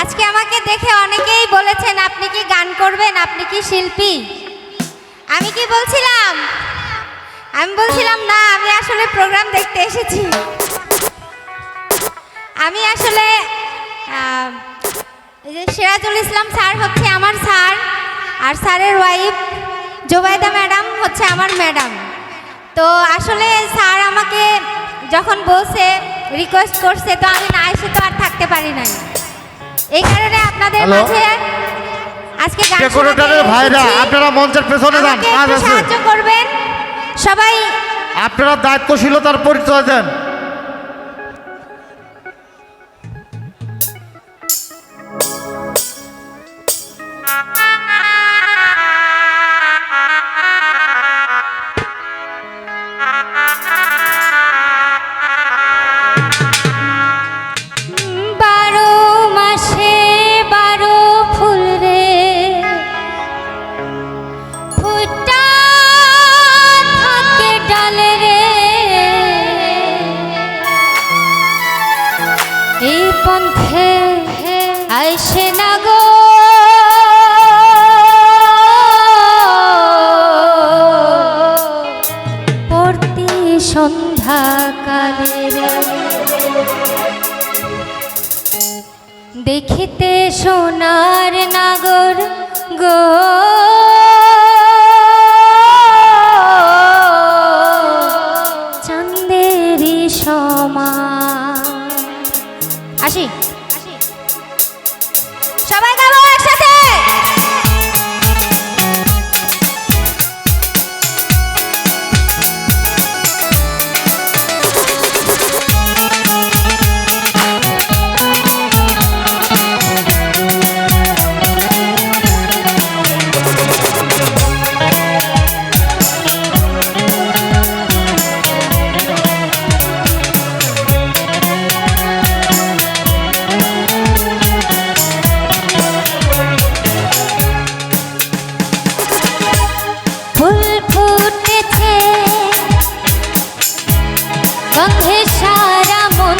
আজকে আমাকে দেখে অনেকেই বলেছেন আপনি কি গান করবেন, আপনি কি শিল্পী। আমি কি বলছিলাম? আমি বলছিলাম না, আমি আসলে প্রোগ্রাম দেখতে এসেছি। আমি আসলে এই যে সিরাজুল ইসলাম স্যার হচ্ছে আমার স্যার, আর স্যারের ওয়াইফ জোবাইদা ম্যাডাম হচ্ছে আমার ম্যাডাম। তো আসলে স্যার আমাকে যখন বলছে, রিকোয়েস্ট করছে, তো আমি না এসে তো আর থাকতে পারি নাই। এই কারণে আপনাদের মাঝে আজকে গান শোনাতে ভাইরা আপনারা মঞ্চের পেছনে যান, কাজ আছে, সাহায্য করবেন সবাই। আপনারা দায়িত্বশীলতার পরিচয় দেন। পন্থে আইসে না গো পড়তি সন্ধ্যাকালে দেখিতে সোনার নাগর গো চাঁদেরি সমান। আসি সবাই গাবো একসাথে। গন্ধে সারা মন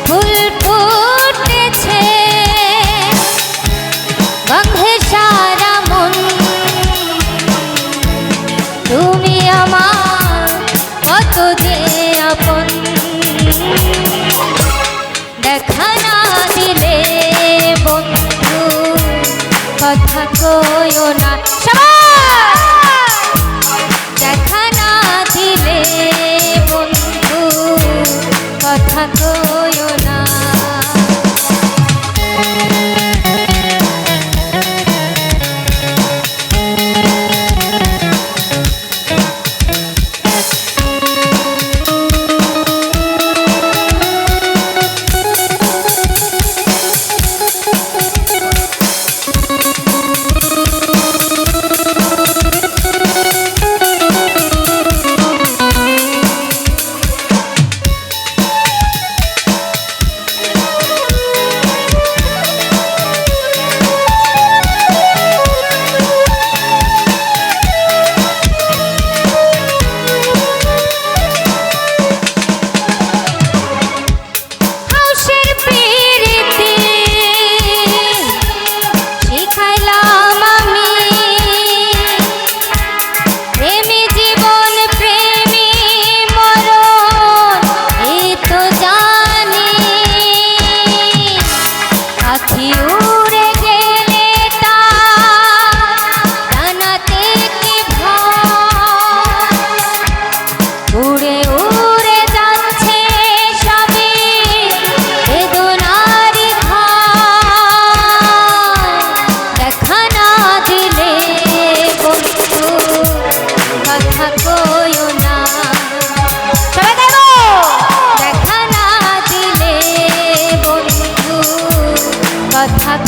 ফুল ফুটেছে, গন্ধে সারা মন। তুমি আমার কত যে আপন, দেখা না দিলে বন্ধু কথা কইও না। দেখা না দিলে বন্ধু কথা কইও না। কথা